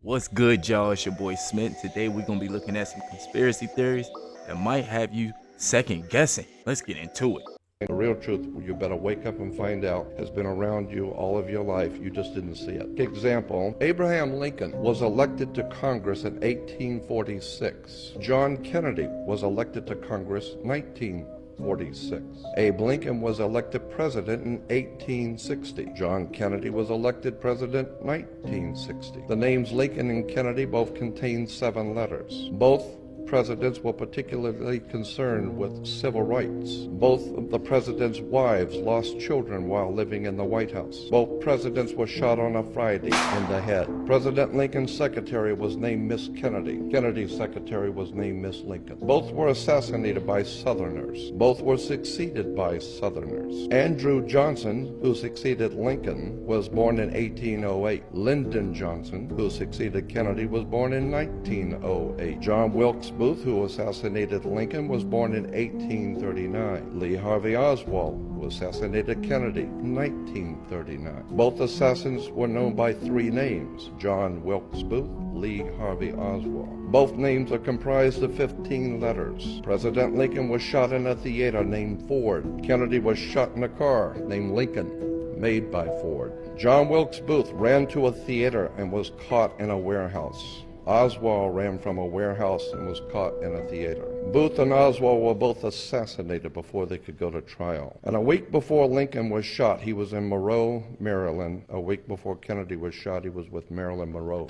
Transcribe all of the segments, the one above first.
What's good, y'all? It's your boy Smith. Today we're gonna be looking at some conspiracy theories that might have you second guessing. Let's get into it. The real truth, you better wake up and find out, has been around you all of your life. You just didn't see it. Example, Abraham Lincoln was elected to Congress in 1846. John Kennedy was elected to Congress 1946. Abe Lincoln was elected president in 1860. John Kennedy was elected president 1960. The names Lincoln and Kennedy both contain 7 letters. Both presidents were particularly concerned with civil rights. Both of the presidents' wives lost children while living in the White House. Both presidents were shot on a Friday in the head. President Lincoln's secretary was named Miss Kennedy. Kennedy's secretary was named Miss Lincoln. Both were assassinated by Southerners. Both were succeeded by Southerners. Andrew Johnson, who succeeded Lincoln, was born in 1808. Lyndon Johnson, who succeeded Kennedy, was born in 1908. John Wilkes Booth, who assassinated Lincoln, was born in 1839. Lee Harvey Oswald, who assassinated Kennedy, in 1939. Both assassins were known by 3 names: John Wilkes Booth, Lee Harvey Oswald. Both names are comprised of 15 letters. President Lincoln was shot in a theater named Ford. Kennedy was shot in a car named Lincoln, made by Ford. John Wilkes Booth ran to a theater and was caught in a warehouse. Oswald ran from a warehouse and was caught in a theater. Booth and Oswald were both assassinated before they could go to trial. And a week before Lincoln was shot, he was in Monroe, Maryland. A week before Kennedy was shot, he was with Marilyn Monroe.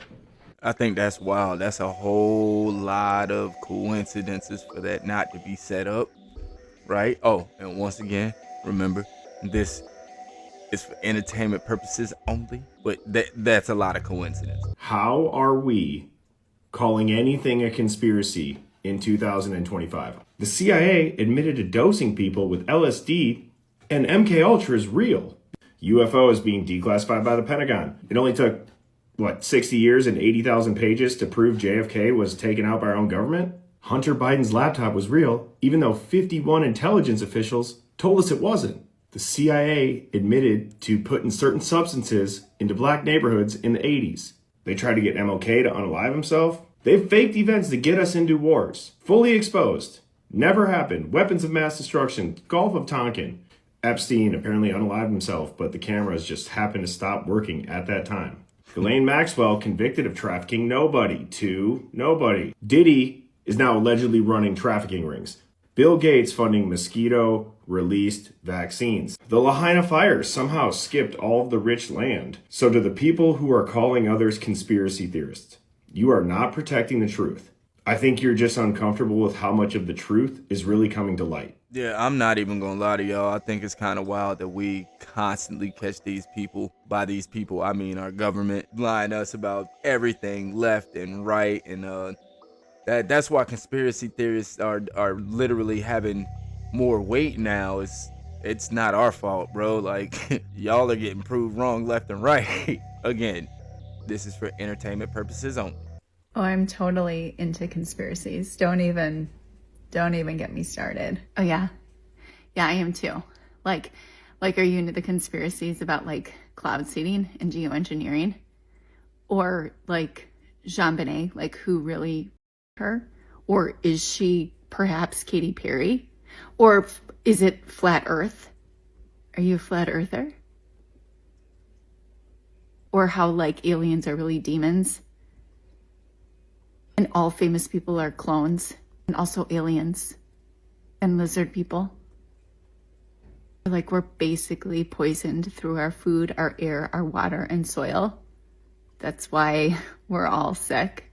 I think that's wild. That's a whole lot of coincidences for that not to be set up, right? Oh, and once again, remember, this is for entertainment purposes only, but that's a lot of coincidence. How are we calling anything a conspiracy in 2025? The CIA admitted to dosing people with LSD, and MK Ultra is real. UFO is being declassified by the Pentagon. It only took, 60 years and 80,000 pages to prove JFK was taken out by our own government? Hunter Biden's laptop was real, even though 51 intelligence officials told us it wasn't. The CIA admitted to putting certain substances into black neighborhoods in the 80s. They tried to get MLK to unalive himself. They've faked events to get us into wars. Fully exposed. Never happened. Weapons of mass destruction. Gulf of Tonkin. Epstein apparently unalived himself, but the cameras just happened to stop working at that time. Ghislaine Maxwell convicted of trafficking nobody to nobody. Diddy is now allegedly running trafficking rings. Bill Gates funding mosquito-released vaccines. The Lahaina fires somehow skipped all of the rich land. So to the people who are calling others conspiracy theorists, you are not protecting the truth. I think you're just uncomfortable with how much of the truth is really coming to light. Yeah, I'm not even gonna lie to y'all. I think it's kind of wild that we constantly catch these people. By these people, I mean our government lying us about everything left and right, and that's why conspiracy theorists are literally having more weight now. It's not our fault, bro. Like y'all are getting proved wrong left and right. Again, this is for entertainment purposes only. Oh, I'm totally into conspiracies. Don't even get me started. Oh yeah. Yeah, I am too. Like are you into the conspiracies about like cloud seeding and geoengineering? Or like Jean Benet, like who really her? Or is she perhaps Katy Perry? Or is it flat earth? Are you a flat earther? Or how like aliens are really demons and all famous people are clones, and also aliens and lizard people. Like we're basically poisoned through our food, our air, our water, and soil. That's why we're all sick.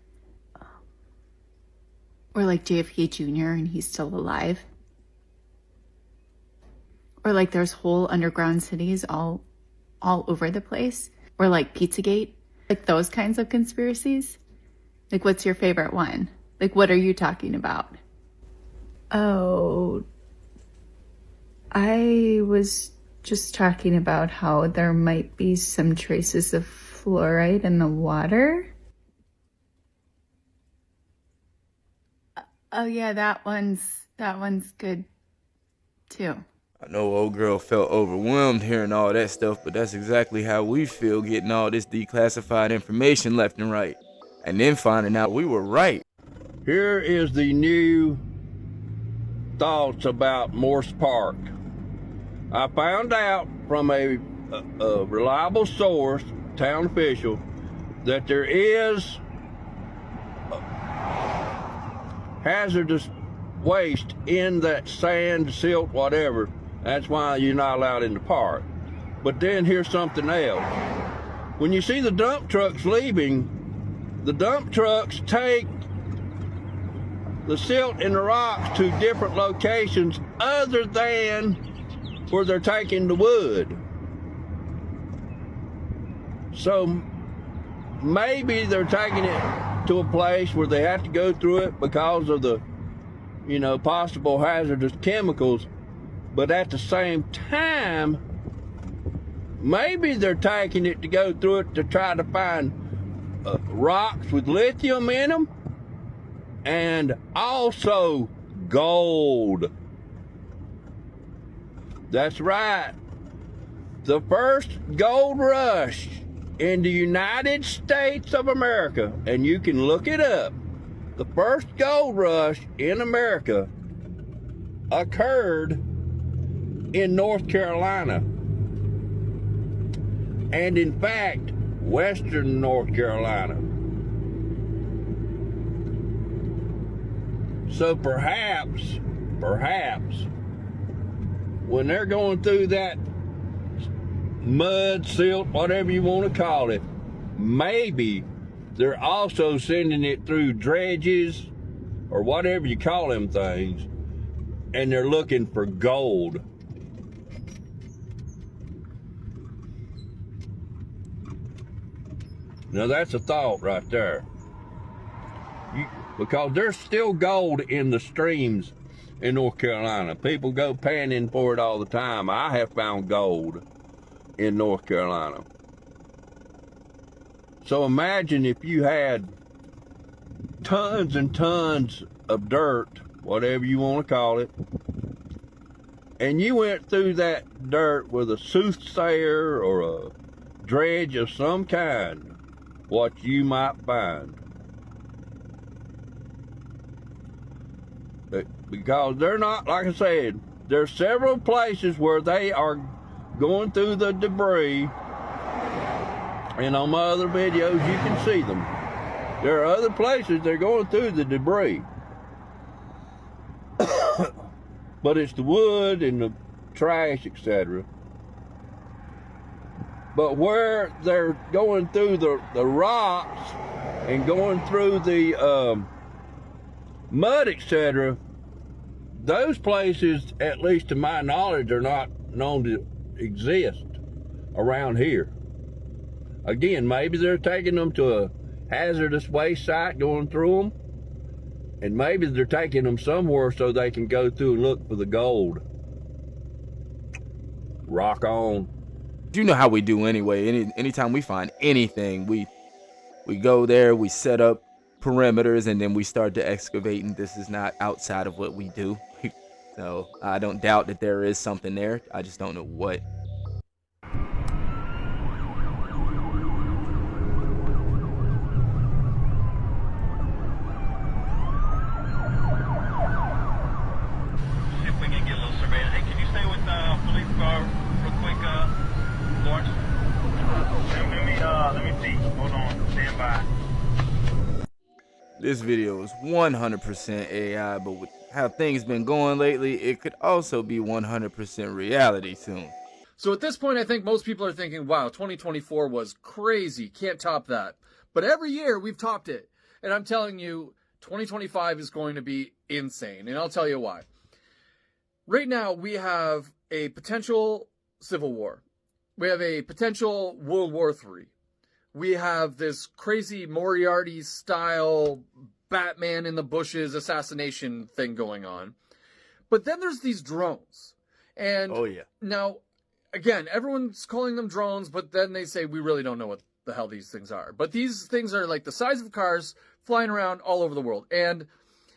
Or like JFK Jr. and he's still alive. Or like there's whole underground cities all over the place. Or like Pizzagate, like those kinds of conspiracies. Like what's your favorite one? Like what are you talking about? Oh, I was just talking about how there might be some traces of fluoride in the water. Oh yeah, that one's good too. I know old girl felt overwhelmed hearing all that stuff, but that's exactly how we feel getting all this declassified information left and right. And then finding out we were right. Here is the new thoughts about Morse Park. I found out from a reliable source, town official, that there is hazardous waste in that sand, silt, whatever. That's why you're not allowed in the park. But then here's something else. When you see the dump trucks leaving, the dump trucks take the silt and the rocks to different locations other than where they're taking the wood. So maybe they're taking it to a place where they have to go through it because of the, possible hazardous chemicals. But at the same time, maybe they're taking it to go through it to try to find rocks with lithium in them and also gold. That's right. The first gold rush in the United States of America, and you can look it up, the first gold rush in America occurred in North Carolina. And in fact, western North Carolina. So perhaps, when they're going through that mud, silt, whatever you want to call it, maybe they're also sending it through dredges or whatever you call them things, and they're looking for gold. Now that's a thought right there. Because there's still gold in the streams in North Carolina. People go panning for it all the time. I have found gold in North Carolina. So imagine if you had tons and tons of dirt, whatever you want to call it, and you went through that dirt with a soothsayer or a dredge of some kind, what you might find. Because they're not, like I said, there's several places where they are going through the debris, and on my other videos you can see them. There are other places they're going through the debris. But it's the wood and the trash, etc. But where they're going through the rocks and going through the mud, etc., those places, at least to my knowledge, are not known to exist around here. Again, maybe they're taking them to a hazardous waste site, going through them, and maybe they're taking them somewhere so they can go through and look for the gold. Rock on. You know how we do anyway. Anytime we find anything, we go there, we set up perimeters, and then we start to excavate, and this is not outside of what we do. So I don't doubt that there is something there. I just don't know what. If we can get a little surveillance. Hey, can you stay with police car real quick, Lawrence? Let me see. Hold on. Stand by. This video is 100% AI, but with how things been going lately, it could also be 100% reality soon. So at this point, I think most people are thinking, wow, 2024 was crazy. Can't top that. But every year we've topped it. And I'm telling you, 2025 is going to be insane. And I'll tell you why. Right now, we have a potential civil war. We have a potential World War III. We have this crazy Moriarty-style Batman in the bushes assassination thing going on. But then there's these drones. And Oh yeah. now, again, everyone's calling them drones, but then they say we really don't know what the hell these things are. But these things are like the size of cars flying around all over the world. And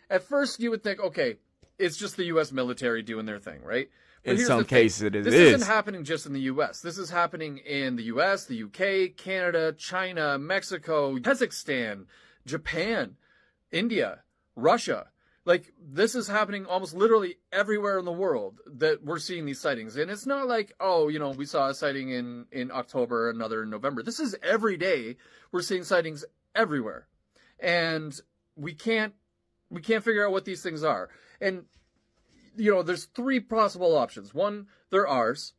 at first you would think, okay, it's just the U.S. military doing their thing, right? But In here's some the thing. cases, it This is. isn't happening just in the U.S. This is happening in the U.S., the U.K., Canada, China, Mexico, Kazakhstan, Japan, India, Russia. Like, this is happening almost literally everywhere in the world that we're seeing these sightings. And it's not like, oh, you know, we saw a sighting in October, another in November. This is every day. We're seeing sightings everywhere. And we can't figure out what these things are. And, you know, there's three possible options. One, they're ours.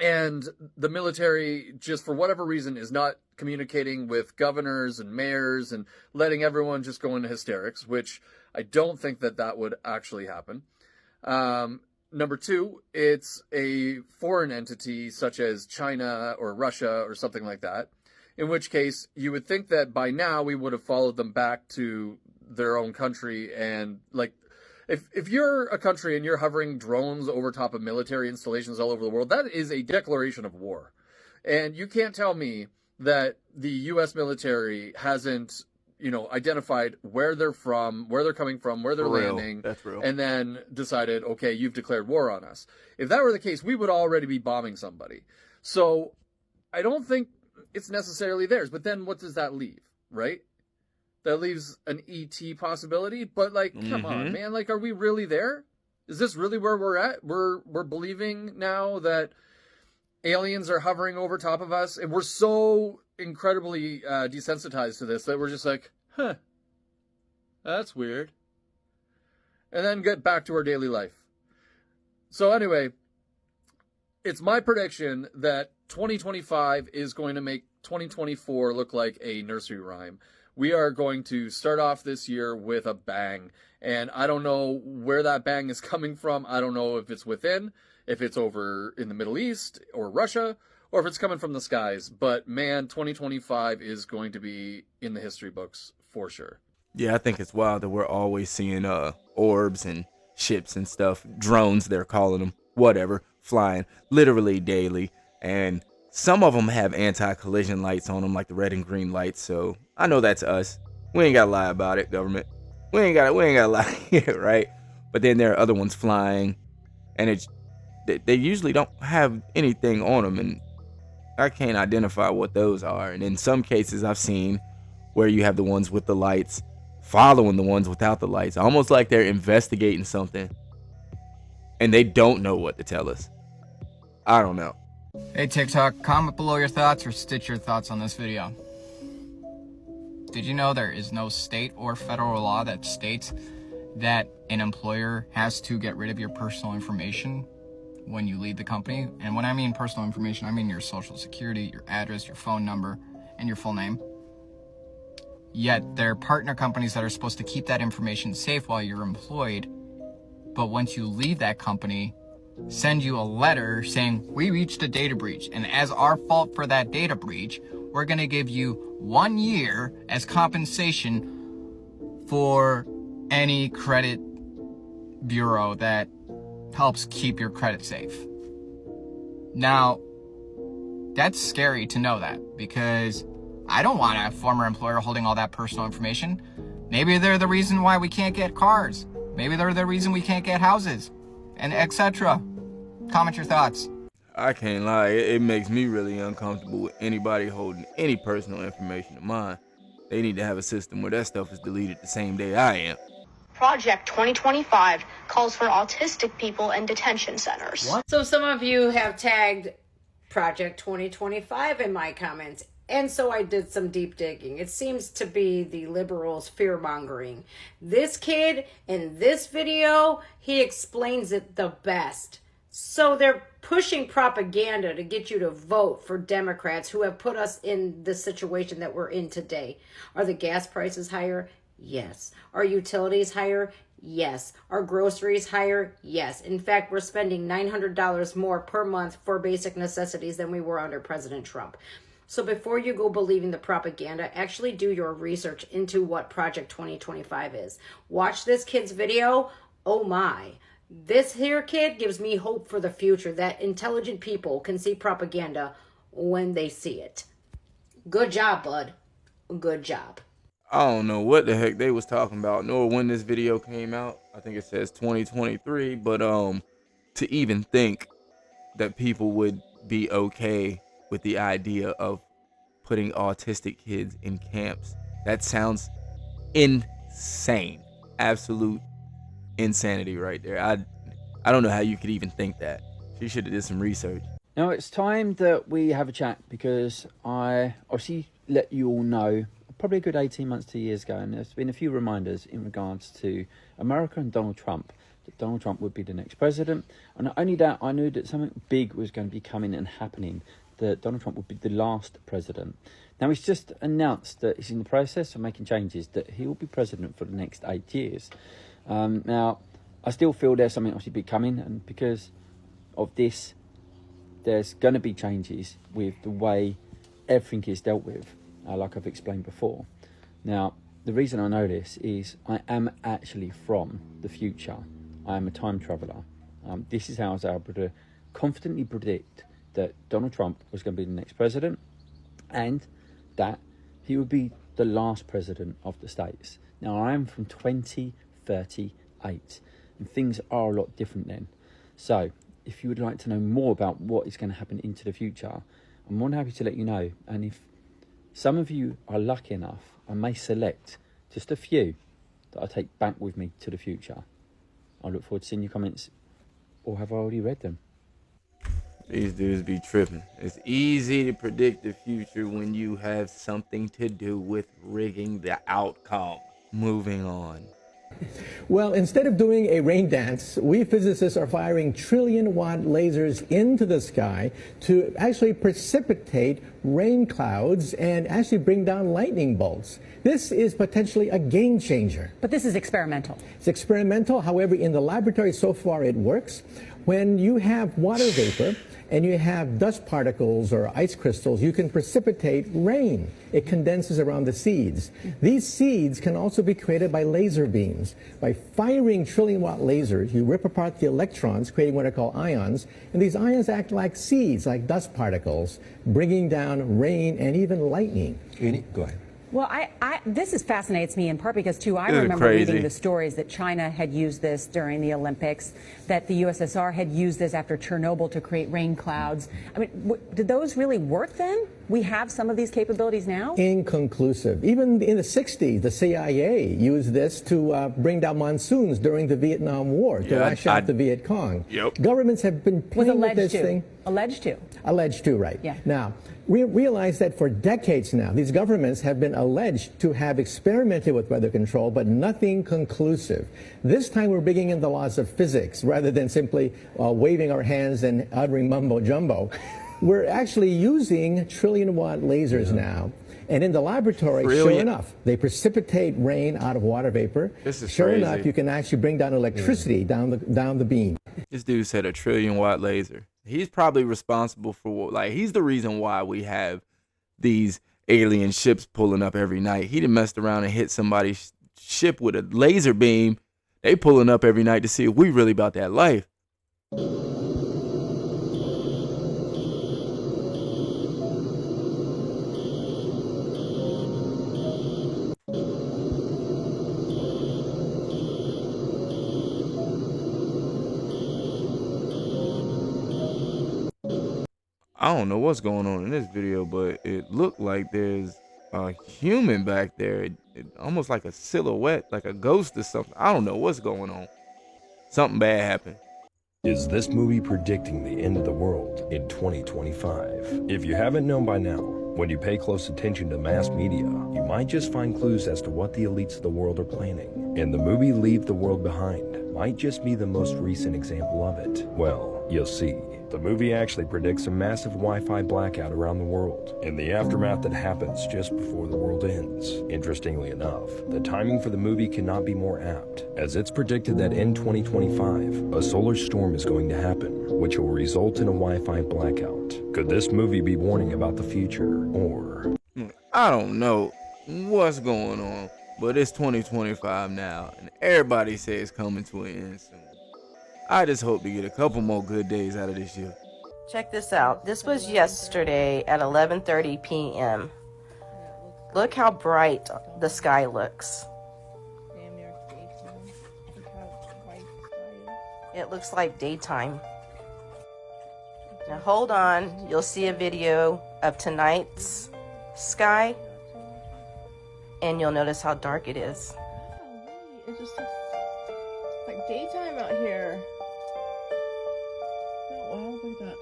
And the military, just for whatever reason, is not communicating with governors and mayors and letting everyone just go into hysterics, which I don't think that would actually happen. Number two, it's a foreign entity such as China or Russia or something like that, in which case you would think that by now we would have followed them back to their own country. And like, if you're a country and you're hovering drones over top of military installations all over the world, that is a declaration of war. And you can't tell me that the U.S. military hasn't, you know, identified where they're from, where they're coming from, where they're landing, That's real. and then decided, okay, you've declared war on us. If that were the case, we would already be bombing somebody. So I don't think it's necessarily theirs. But then what does that leave, right? That leaves an ET possibility. But like, come on, man. Like, are we really there? Is this really where we're at? We're believing now that aliens are hovering over top of us, and we're so incredibly desensitized to this that we're just like, huh, that's weird. And then get back to our daily life. So anyway, it's my prediction that 2025 is going to make 2024 look like a nursery rhyme. We are going to start off this year with a bang. And I don't know where that bang is coming from. I don't know if it's within, if it's over in the Middle East or Russia, or if it's coming from the skies. But man, 2025 is going to be in the history books for sure. Yeah, I think it's wild that we're always seeing orbs and ships and stuff, drones they're calling them, whatever, flying literally daily. And some of them have anti-collision lights on them, like the red and green lights. So I know that's us. We ain't gotta lie about it, government. We ain't gotta lie here, right? But then there are other ones flying, and they usually don't have anything on them, and I can't identify what those are. And in some cases I've seen where you have the ones with the lights following the ones without the lights, almost like they're investigating something and they don't know what to tell us. I don't know. Hey TikTok, comment below your thoughts or stitch your thoughts on this video. Did you know there is no state or federal law that states that an employer has to get rid of your personal information when you leave the company? And when I mean personal information, I mean your social security, your address, your phone number, and your full name. Yet there are partner companies that are supposed to keep that information safe while you're employed, but once you leave that company, send you a letter saying, we reached a data breach, and as our fault for that data breach, we're going to give you 1 year as compensation for any credit bureau that helps keep your credit safe. Now, that's scary to know that, because I don't want a former employer holding all that personal information. Maybe they're the reason why we can't get cars. Maybe they're the reason we can't get houses, and etc. Comment your thoughts. I can't lie, it makes me really uncomfortable with anybody holding any personal information of mine. They need to have a system where that stuff is deleted the same day I am. Project 2025 calls for autistic people in detention centers. What? So some of you have tagged Project 2025 in my comments, and so I did some deep digging. It seems to be the liberals fear-mongering. This kid in this video, he explains it the best. So they're pushing propaganda to get you to vote for Democrats who have put us in the situation that we're in today. Are the gas prices higher? Yes. Are utilities higher? Yes. Are groceries higher? Yes. In fact, we're spending $900 more per month for basic necessities than we were under President Trump. So before you go believing the propaganda, actually do your research into what Project 2025 is. Watch this kid's video. Oh my. This here kid gives me hope for the future, that intelligent people can see propaganda when they see it. Good job, bud. Good job. I don't know what the heck they was talking about, nor when this video came out. I think it says 2023, but to even think that people would be okay with the idea of putting autistic kids in camps. That sounds insane. Absolute insanity right there. I don't know how you could even think that. She should have did some research. Now it's time that we have a chat, because I obviously let you all know probably a good 18 months, 2 years ago, and there's been a few reminders in regards to America and Donald Trump, that Donald Trump would be the next president. And not only that, I knew that something big was going to be coming and happening, that Donald Trump would be the last president. Now he's just announced that he's in the process of making changes, that he will be president for the next 8 years. Now, I still feel there's something obviously big coming, and because of this, there's going to be changes with the way everything is dealt with, like I've explained before. Now, the reason I know this is I am actually from the future. I am a time traveller. This is how I was able to confidently predict that Donald Trump was going to be the next president, and that he would be the last president of the States. Now, I am from 2038, and things are a lot different then. So, if you would like to know more about what is going to happen into the future, I'm more than happy to let you know. And if some of you are lucky enough, I may select just a few that I take back with me to the future. I look forward to seeing your comments, or have I already read them? These dudes be tripping. It's easy to predict the future when you have something to do with rigging the outcome. Moving on. Well, instead of doing a rain dance, we physicists are firing trillion-watt lasers into the sky to actually precipitate rain clouds and actually bring down lightning bolts. This is potentially a game changer. But this is experimental. It's experimental. However, in the laboratory so far it works. When you have water vapor and you have dust particles or ice crystals, you can precipitate rain. It condenses around the seeds. These seeds can also be created by laser beams. By firing trillion-watt lasers, you rip apart the electrons, creating what are called ions, and these ions act like seeds, like dust particles, bringing down rain and even lightning. Go ahead. Well, this fascinates me in part because, too, I This is remember crazy. reading the stories that China had used this during the Olympics, that the USSR had used this after Chernobyl to create rain clouds. I mean, did those really work then? We have some of these capabilities now? Inconclusive. Even in the 60s, the CIA used this to bring down monsoons during the Vietnam War, to lash out the Viet Cong. Yep. Governments have been playing with this thing. Alleged to. Alleged to, right. Yeah. Now, we realize that for decades now, these governments have been alleged to have experimented with weather control, but nothing conclusive. This time we're bringing in the laws of physics rather than simply waving our hands and uttering mumbo jumbo. We're actually using trillion-watt lasers now. And in the laboratory, sure enough, they precipitate rain out of water vapor. This is sure crazy. enough, you can actually bring down electricity down the beam. This dude said a trillion-watt laser. He's probably responsible for, like, he's the reason why we have these alien ships pulling up every night. He done messed around and hit somebody's ship with a laser beam. They pulling up every night to see if we really about that life. I don't know what's going on in this video, but it looked like there's a human back there. It almost like a silhouette, like a ghost or something. I don't know what's going on. Something bad happened. Is this movie predicting the end of the world in 2025? If you haven't known by now, when you pay close attention to mass media, you might just find clues as to what the elites of the world are planning. And the movie Leave the World Behind might just be the most recent example of it. Well, you'll see. The movie actually predicts a massive Wi-Fi blackout around the world, and the aftermath that happens just before the world ends. Interestingly enough, the timing for the movie cannot be more apt, as it's predicted that in 2025, a solar storm is going to happen, which will result in a Wi-Fi blackout. Could this movie be warning about the future, or... I don't know what's going on, but it's 2025 now, and everybody says it's coming to an end soon. I just hope to get a couple more good days out of this year. Check this out. This was yesterday at 11:30 p.m. Look how bright the sky looks. It looks like daytime. Now hold on, you'll see a video of tonight's sky, and you'll notice how dark it is. It's just like daytime out here. Oh, wow, look at that.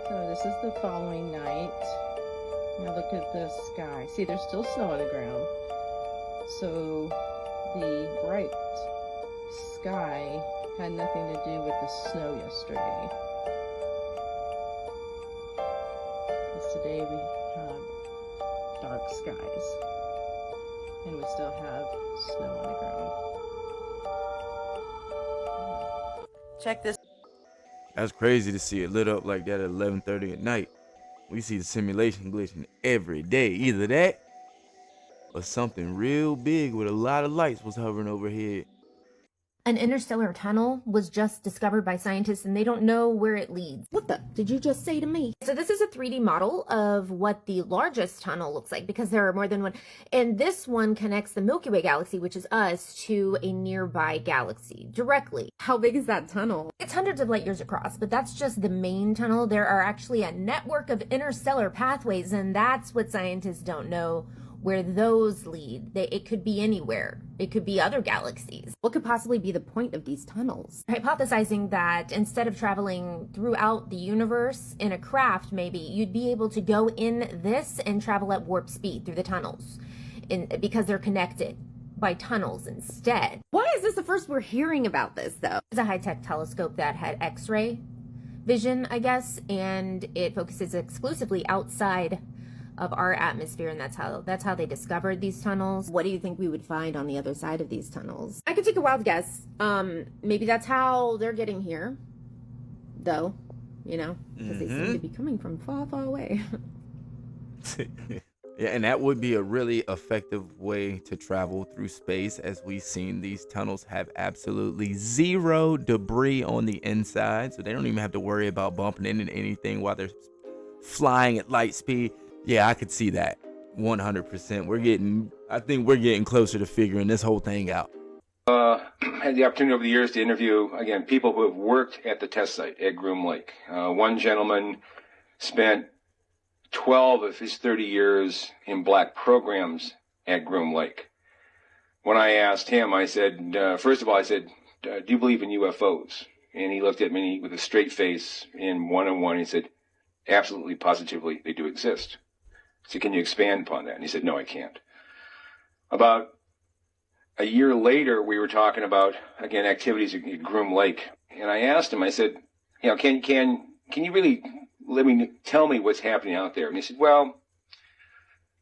So this is the following night. Now look at the sky. See, there's still snow on the ground. So the bright sky had nothing to do with the snow yesterday. Because today we had dark skies. And we still have snow on the ground. Check this. That's crazy to see it lit up like that at 11:30 at night. We see the simulation glitching every day. Either that or something real big with a lot of lights was hovering overhead. An interstellar tunnel was just discovered by scientists and they don't know where it leads. What the did you just say to me? So this is a 3D model of what the largest tunnel looks like because there are more than one. And this one connects the Milky Way galaxy, which is us, to a nearby galaxy directly. How big is that tunnel? It's hundreds of light years across, but that's just the main tunnel. There are actually a network of interstellar pathways, and that's what scientists don't know where those lead. It could be anywhere. It could be other galaxies. What could possibly be the point of these tunnels? Hypothesizing that instead of traveling throughout the universe in a craft, maybe you'd be able to go in this and travel at warp speed through the tunnels because they're connected by tunnels instead. Why is this the first we're hearing about this though? It's a high-tech telescope that had X-ray vision, I guess, and it focuses exclusively outside of our atmosphere, and that's how they discovered these tunnels. What do you think we would find on the other side of these tunnels? I could take a wild guess. Maybe that's how they're getting here, though, you know, because they seem to be coming from far, far away. Yeah, and that would be a really effective way to travel through space. As we've seen, these tunnels have absolutely zero debris on the inside, so they don't even have to worry about bumping into anything while they're flying at light speed. Yeah, I could see that 100%. I think we're getting closer to figuring this whole thing out. Had the opportunity over the years to interview, again, people who have worked at the test site at Groom Lake. One gentleman spent 12 of his 30 years in black programs at Groom Lake. When I asked him, I said, first of all, do you believe in UFOs? And he looked at me with a straight face in one-on-one. He said, absolutely, positively, they do exist. So can you expand upon that? And he said, no, I can't. About a year later, we were talking about, again, activities at Groom Lake. And I asked him, I said, you know, can you really tell me what's happening out there? And he said, well,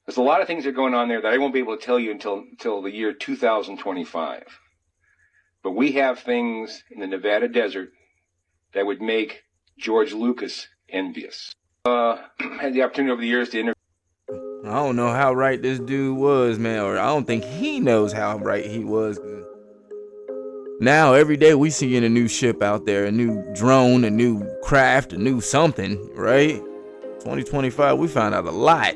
there's a lot of things that are going on there that I won't be able to tell you until the year 2025. But we have things in the Nevada desert that would make George Lucas envious. Had the opportunity over the years to interview. I don't know how right this dude was, man, or I don't think he knows how right he was. Now, every day we see a new ship out there, a new drone, a new craft, a new something, right? 2025, we found out a lot.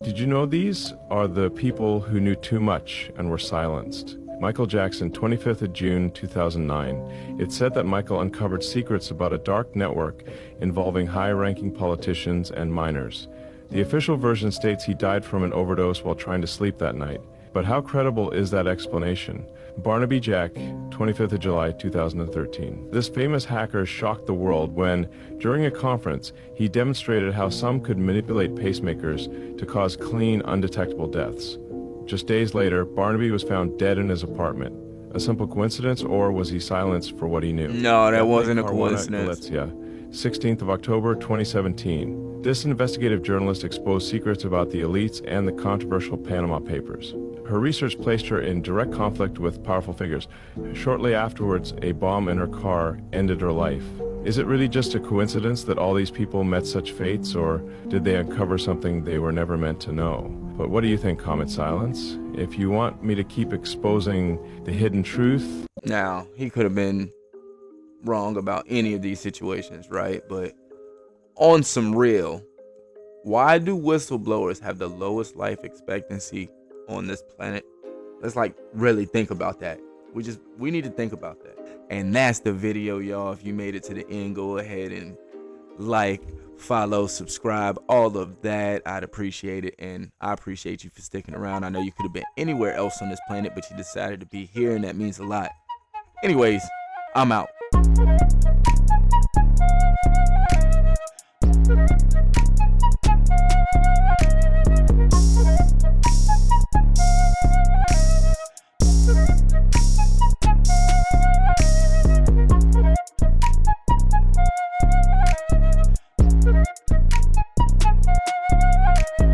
Did you know these are the people who knew too much and were silenced? Michael Jackson, 25th of June, 2009. It's said that Michael uncovered secrets about a dark network involving high-ranking politicians and minors. The official version states he died from an overdose while trying to sleep that night. But how credible is that explanation? Barnaby Jack, 25th of July, 2013. This famous hacker shocked the world when, during a conference, he demonstrated how some could manipulate pacemakers to cause clean, undetectable deaths. Just days later, Barnaby was found dead in his apartment. A simple coincidence, or was he silenced for what he knew? No, that wasn't a coincidence. 16th of October, 2017. This investigative journalist exposed secrets about the elites and the controversial Panama Papers. Her research placed her in direct conflict with powerful figures. Shortly afterwards, a bomb in her car ended her life. Is it really just a coincidence that all these people met such fates, or did they uncover something they were never meant to know? But what do you think, Comet Silence? If you want me to keep exposing the hidden truth... Now, he could have been wrong about any of these situations, right? But on some real, why do whistleblowers have the lowest life expectancy on this planet? Let's really think about that. We need to think about that. And that's the video, y'all. If you made it to the end, go ahead and like, follow, subscribe, all of that. I'd appreciate it, and I appreciate you for sticking around. I know you could have been anywhere else on this planet, but you decided to be here, and that means a lot. Anyways, I'm out.